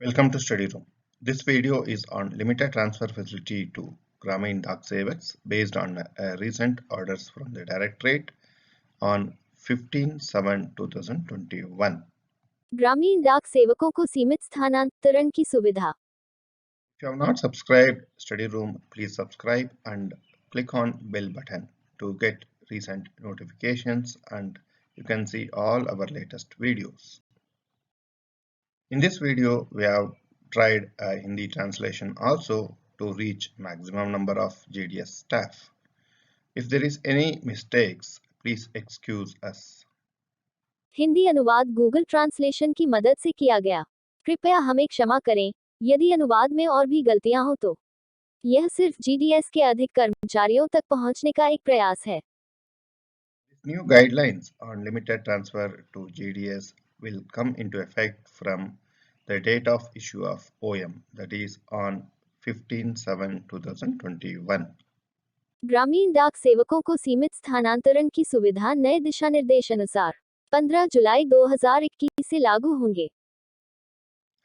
Welcome to Study Room. This video is on limited transfer facility to Grameen Dak Sevaks based on recent orders from the Directorate on 15/7/2021. ग्रामीण डाक सेवकों को सीमित स्थानांतरण की सुविधा। If you have not subscribed Study Room, please subscribe and click on bell button to get recent notifications, and you can see all our latest videos. In this video, we have tried a Hindi translation also to reach maximum number of GDS staff. If there is any mistakes, please excuse us. Hindi अनुवाद Google translation की मदद से किया गया। कृपया हमें क्षमा करें यदि अनुवाद में और भी गलतियां हो तो। यह सिर्फ जीडीएस के अधिक कर्मचारियों तक पहुंचने का एक प्रयास है। New guidelines on limited transfer to GDS will come into effect from the date of issue of OM, that is on 15/7/2021. ग्रामीण डाक सेवकों को सीमित स्थानांतरण की सुविधा नए दिशा निर्देश अनुसार 15 जुलाई 2021 से लागू होंगे।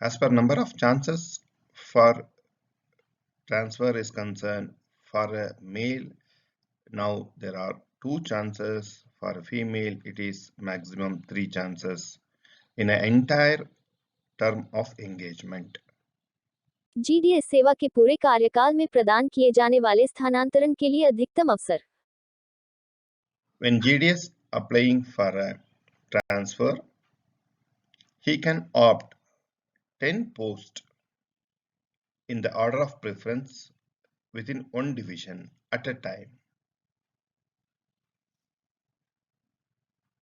As per number of chances for transfer is concerned, for a male, now there are 2 chances. For a female, it is maximum 3 chances in an entire term of engagement. GDS सेवा के पूरे कार्यकाल में प्रदान किए जाने वाले स्थानांतरण के लिए अधिकतम अवसर। When GDS applying for a transfer, he can opt 10 posts in the order of preference within one division at a time.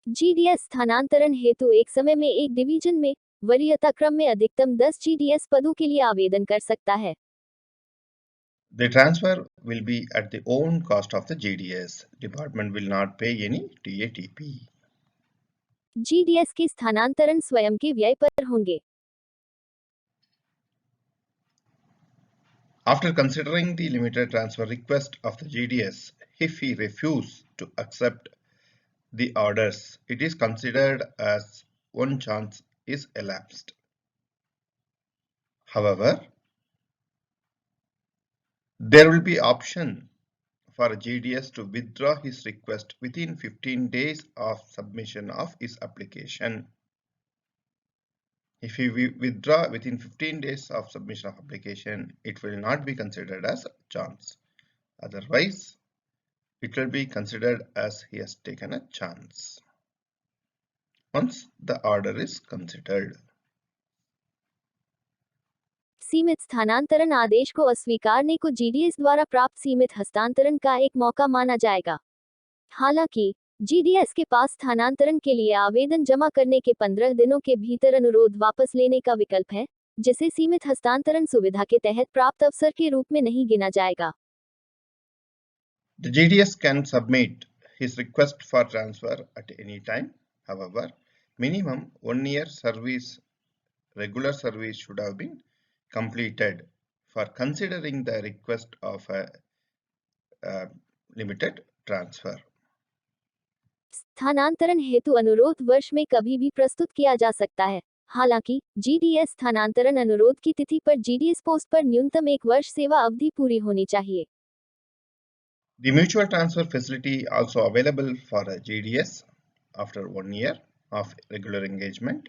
GDS स्थानांतरण हेतु एक समय में एक डिवीजन में वरीयता क्रम में अधिकतम 10 जीडीएस पदों के लिए आवेदन कर सकता है। The transfer will be at the own cost of the GDS. Department will not pay any TATP. GDS के स्थानांतरण स्वयं के व्यय पर होंगे। After considering the limited transfer request of the GDS, if he refuses to accept the orders, it is considered as one chance is elapsed. However, there will be option for GDS to withdraw his request within 15 days of submission of his application. If he withdraw within 15 days of submission of application, it will not be considered as a chance. Otherwise, it will be considered as he has taken a chance. Once the order is considered. सीमित स्थानांतरण आदेश को अस्वीकारने को GDS द्वारा प्राप्त सीमित हस्तांतरण का एक मौका माना जाएगा। हालांकि जीडीएस के पास स्थानांतरण के लिए आवेदन जमा करने के 15 दिनों के भीतर अनुरोध वापस लेने का विकल्प है, जिसे सीमित हस्तांतरण सुविधा के तहत प्राप्त अवसर के रूप में नहीं गिना जाएगा। The GDS can submit his request for transfer at any time. However, minimum 1 year service, regular service should have been completed for considering the request of a limited transfer. स्थानांतरण हेतु अनुरोध वर्ष में कभी भी प्रस्तुत किया जा सकता है। हालांकि जीडीएस स्थानांतरण अनुरोध की तिथि पर जीडीएस पोस्ट पर न्यूनतम 1 वर्ष सेवा अवधि पूरी होनी चाहिए। The mutual transfer facility also available for a GDS after 1 year of regular engagement.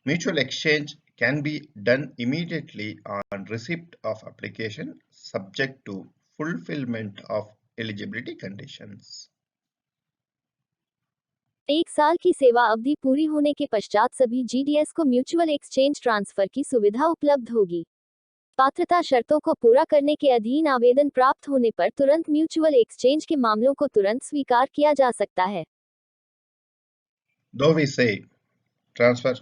Mutual exchange can be done immediately on receipt of application subject to fulfillment of eligibility conditions. 1 साल की सेवा अवधि पूरी होने के पश्चात सभी जीडीएस को म्यूचुअल एक्सचेंज ट्रांसफर की सुविधा उपलब्ध होगी। पात्रता शर्तों को पूरा करने के अधीन आवेदन प्राप्त होने पर तुरंत म्यूचुअल एक्सचेंज के मामलों को तुरंत स्वीकार किया जा सकता है। Though we say transfer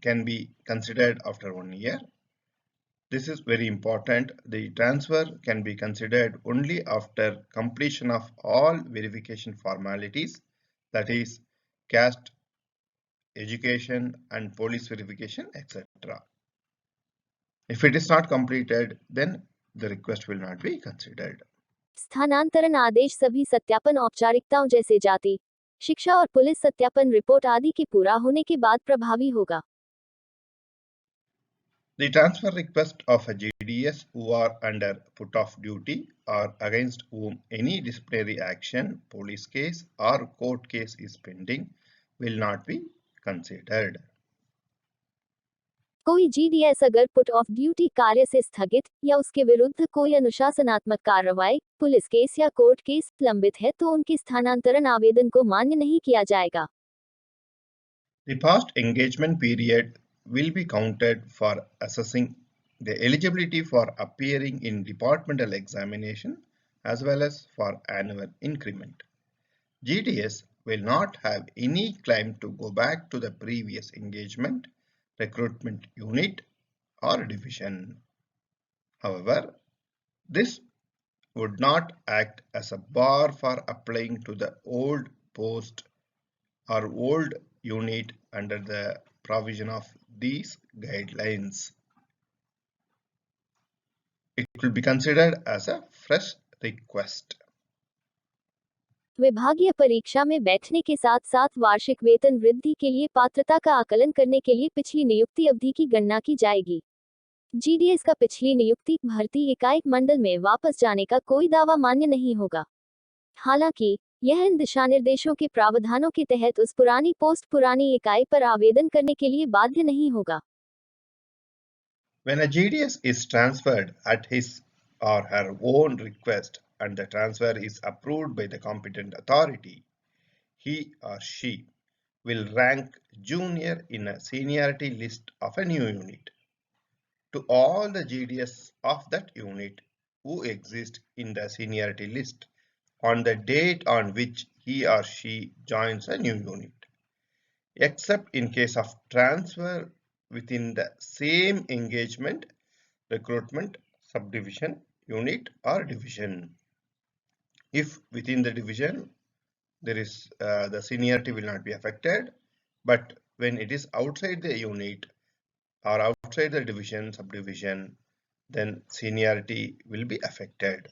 can be considered after 1 year, this is very important. The transfer can be considered only after completion of all verification formalities, that is caste, education and police verification, etc. If it is not completed, then the request will not be considered. स्थानांतरण आदेश सभी सत्यापन औपचारिकताओं जैसे जाति, शिक्षा और police सत्यापन report आदि के पूरा होने के बाद प्रभावी होगा। The transfer request of a GDS who are under put off duty or against whom any disciplinary action, police case or court case is pending will not be considered. कोई जीडीएस अगर पुट ऑफ ड्यूटी कार्य से स्थगित या उसके विरुद्ध कोई अनुशासनात्मक कार्रवाई, पुलिस केस या कोर्ट केस लंबित है तो उनके स्थानांतरण आवेदन को मान्य नहीं किया जाएगा। The past engagement period will be counted for assessing the eligibility for appearing in departmental examination as well as for annual increment. GDS will not have any claim to go back to the previous engagement, recruitment unit or division. However, this would not act as a bar for applying to the old post or old unit under the provision of these guidelines. It will be considered as a fresh request. विभागीय परीक्षा में बैठने के साथ साथ वार्षिक वेतन वृद्धि के लिए पात्रता का आकलन करने के लिए पिछली नियुक्ति अवधि की गणना की जाएगी। जीडीएस का पिछली नियुक्ति भर्ती इकाई मंडल में वापस जाने का कोई दावा मान्य नहीं होगा। हालांकि यह इन दिशानिर्देशों के प्रावधानों के तहत उस पुरानी पोस्ट पुरानी इकाई पर आवेदन करने के लिए बाध्य नहीं होगा। When a GDS is transferred at his or her own request and the transfer is approved by the competent authority, he or she will rank junior in a seniority list of a new unit. To all the GDS of that unit who exist in the seniority list on the date on which he or she joins a new unit, except in case of transfer within the same engagement, recruitment, subdivision, unit or division. If within the division there is the seniority will not be affected, but when it is outside the unit or outside the division, subdivision, then seniority will be affected.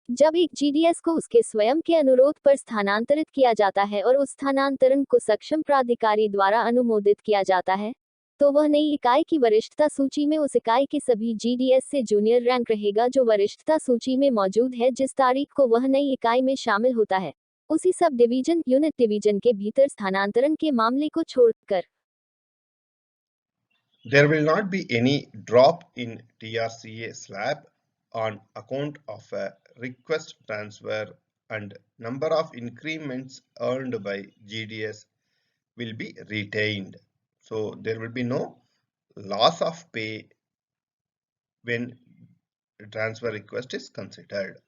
जब एक GDS को उसके स्वयं के अनुरोध पर स्थानांतरित किया जाता है और उस स्थानांतरण को सक्षम प्राधिकारी द्वारा अनुमोदित किया जाता है, तो वह नई इकाई की वरिष्ठता सूची में उस इकाई के सभी जीडीएस से जूनियर रैंक रहेगा जो वरिष्ठता सूची में मौजूद है जिस तारीख को वह नई इकाई में शामिल होता है, उसी सब डिवीजन यूनिट डिवीजन के भीतर स्थानांतरण के मामले को छोड़कर। There will not be any drop in TRCA slab on account of a request transfer, and number of increments earned by GDS will be retained. So there will be no loss of pay when transfer request is considered.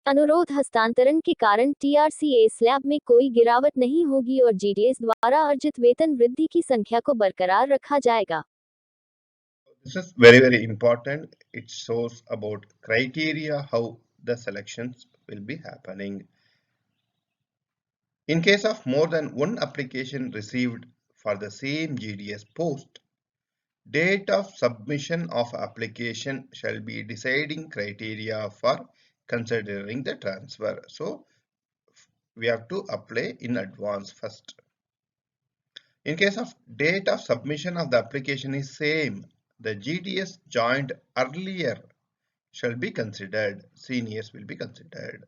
अनुरोध हस्तांतरण के कारण टीआरसीए slab में कोई गिरावट नहीं होगी और जीडीएस द्वारा अर्जित वेतन वृद्धि की संख्या को बरकरार रखा जाएगा। This is very important. It shows about criteria how the selections will be happening. In case of more than one application received for the same GDS post, date of submission of application shall be deciding criteria for considering the transfer. So we have to apply in advance first. In case of date of submission of the application is same, the GDS joined earlier shall be considered, seniors will be considered.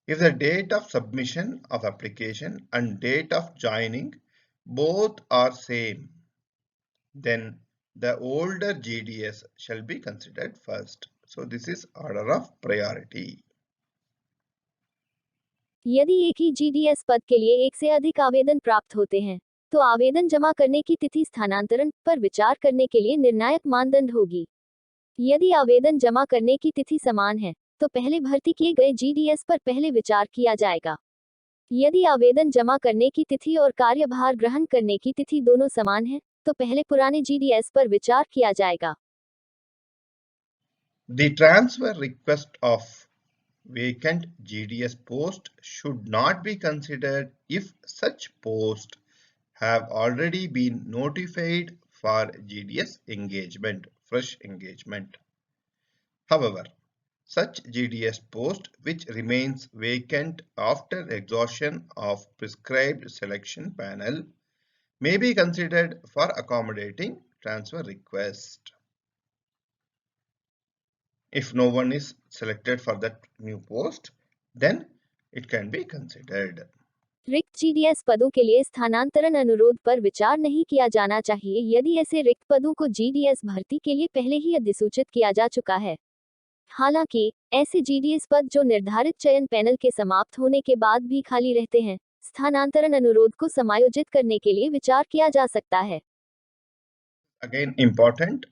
If the date of submission of application and date of joining both are same, then the older GDS shall be considered first. So this is order of priority. यदि एक ही GDS पद के लिए एक से अधिक आवेदन प्राप्त होते हैं, तो आवेदन जमा करने की तिथि स्थानांतरण पर विचार करने के लिए निर्णायक मानदंड होगी। यदि आवेदन जमा करने की तिथि समान है, तो पहले भर्ती किए गए जीडीएस पर पहले विचार किया जाएगा। यदि आवेदन जमा करने की तिथि और कार्यभार ग्रहण करने की तिथि दोनों समान है, तो पहले पुराने जीडीएस पर विचार किया जाएगा। The transfer request of vacant GDS post should not be considered if such posts have already been notified for GDS engagement, fresh engagement. However, such GDS post which remains vacant after exhaustion of prescribed selection panel may be considered for accommodating transfer request. If no one is selected for that new post, then it can be considered. रिक्त GDS पदों के लिए स्थानांतरण अनुरोध पर विचार नहीं किया जाना चाहिए यदि ऐसे रिक्त पदों को जीडीएस भर्ती के लिए पहले ही अधिसूचित किया जा चुका है। हालांकि ऐसे जीडीएस पद जो निर्धारित चयन पैनल के समाप्त होने के बाद भी खाली रहते हैं, स्थानांतरण अनुरोध को समायोजित करने के लिए विचार किया जा सकता है। Again important,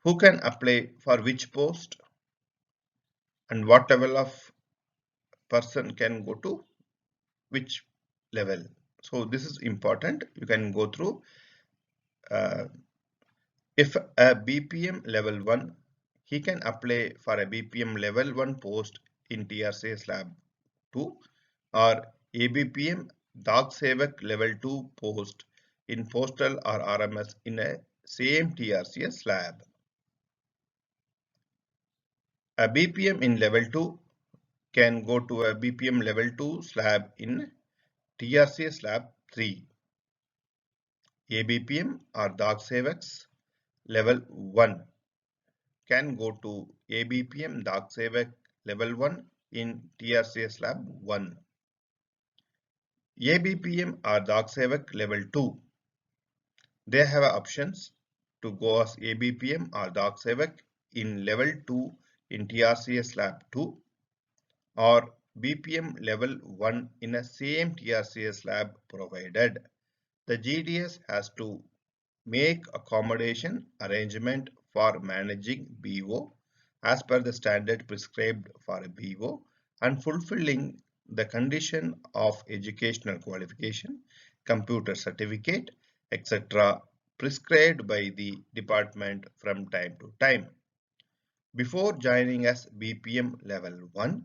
who can apply for which post and what level of person can go to which level. So this is important. You can go through. If a BPM level 1, he can apply for a BPM level 1 post in TRCA slab 2 or ABPM Dak Sevak level 2 post in postal or RMS in a same TRCA slab. A BPM in level 2 can go to a BPM level 2 slab in TRCA slab 3. ABPM or Dak Sevaks level 1 can go to ABPM Dak Sevak level 1 in TRCA slab 1. ABPM or Dak Sevak level 2, they have options to go as ABPM or Dak Sevak in level 2 in TRCA slab 2 or BPM level 1 in a same TRCA slab, provided the GDS has to make accommodation arrangement for managing BO as per the standard prescribed for a BO and fulfilling the condition of educational qualification, computer certificate, etc. prescribed by the department from time to time. Before joining as BPM level 1,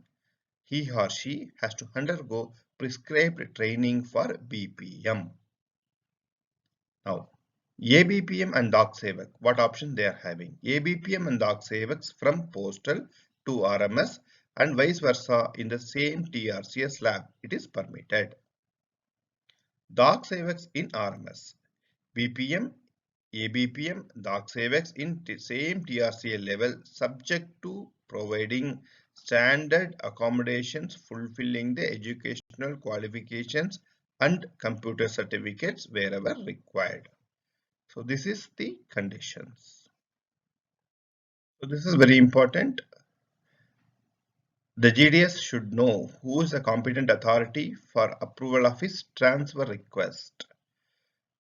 he or she has to undergo prescribed training for BPM. Now, ABPM and Dak Sevak, what option they are having? ABPM and Dak Sevaks from postal to RMS and vice versa in the same TRCA slab, it is permitted. Dak Sevaks in RMS, BPM, ABPM, Dak Sevaks in same TRCA level subject to providing standard accommodations fulfilling the educational qualifications and computer certificates wherever required. So this is the conditions. So this is very important. The GDS should know who is the competent authority for approval of his transfer request.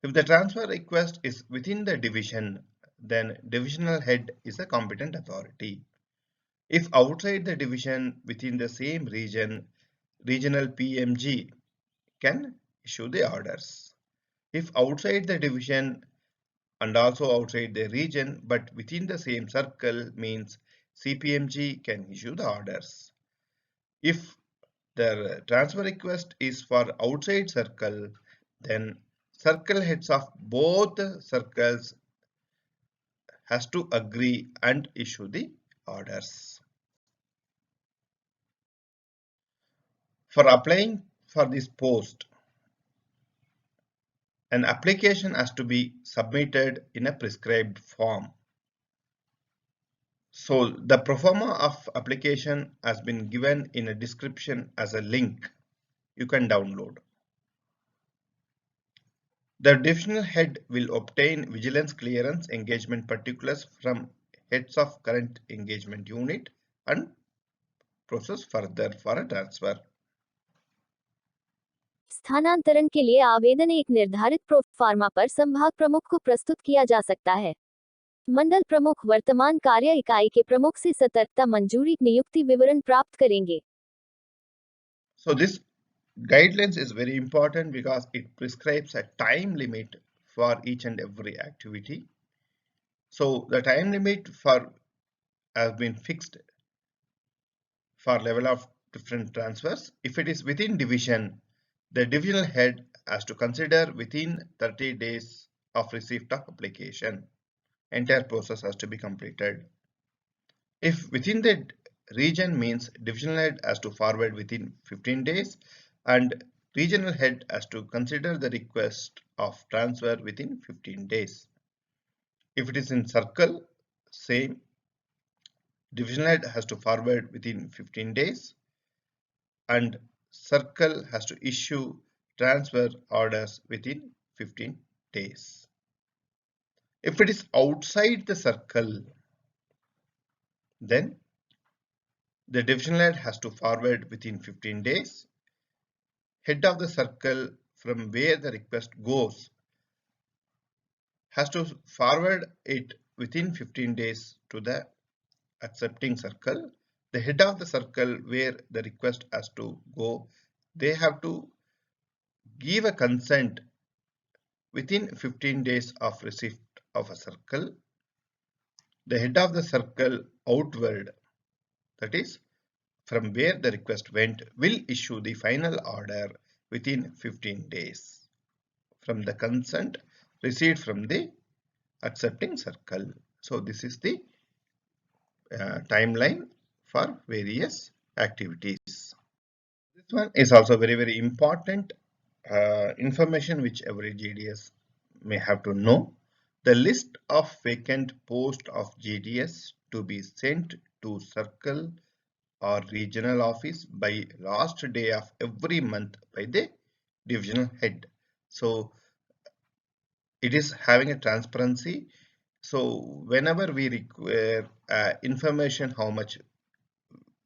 If the transfer request is within the division, then divisional head is the competent authority. If outside the division within the same region, regional PMG can issue the orders. If outside the division and also outside the region but within the same circle means CPMG can issue the orders. If the transfer request is for outside circle, then circle heads of both circles has to agree and issue the orders. For applying for this post, an application has to be submitted in a prescribed form. So the proforma of application has been given in a description as a link you can download. The divisional head will obtain vigilance clearance engagement particulars from heads of current engagement unit and process further for a transfer. स्थानांतरण के लिए आवेदन एक निर्धारित proforma पर संभाग प्रमुख को प्रस्तुत किया जा सकता है। मंडल प्रमुख वर्तमान कार्य इकाई के प्रमुख से सतर्कता मंजूरी नियुक्ति विवरण प्राप्त करेंगे। So this guidelines is very important because it prescribes a time limit for each and every activity. So the time limit for has been fixed for level of different transfers. If it is within division, the divisional head has to consider within 30 days of receipt of application. Entire process has to be completed. If within the region means divisional head has to forward within 15 days and regional head has to consider the request of transfer within 15 days. If it is in circle, same, divisional head has to forward within 15 days and circle has to issue transfer orders within 15 days. If it is outside the circle, then the divisional head has to forward within 15 days. Head of the circle from where the request goes has to forward it within 15 days to the accepting circle. The head of the circle where the request has to go, they have to give a consent within 15 days of receipt of a circle. The head of the circle outward, that is from where the request went, will issue the final order within 15 days from the consent received from the accepting circle. So this is the timeline for various activities. This one is also very important information which every GDS may have to know. The list of vacant posts of GDS to be sent to circle or regional office by last day of every month by the divisional head. So it is having a transparency. So whenever we require information how much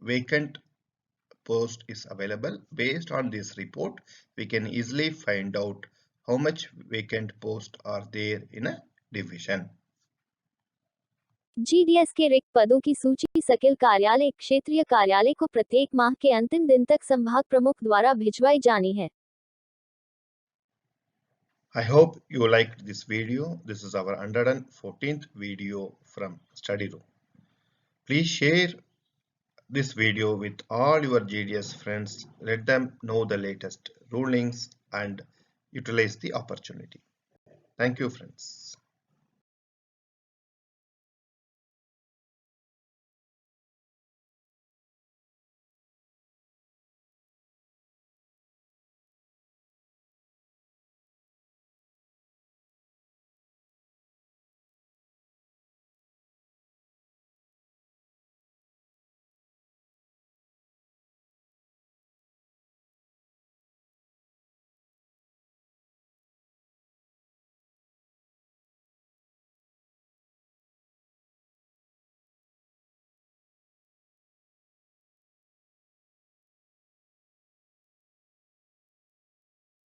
vacant post is available, based on this report we can easily find out how much vacant posts are there in a division. GDS के रिक्त पदों की सूची circle कार्यालय क्षेत्रीय कार्यालय को प्रत्येक माह के अंतिम दिन तक संभाग प्रमुख द्वारा भिजवाई जानी है. I hope you liked this video. This is our 114th video from Study Room. Please share this video with all your GDS friends. Let them know the latest rulings and utilize the opportunity. Thank you, friends.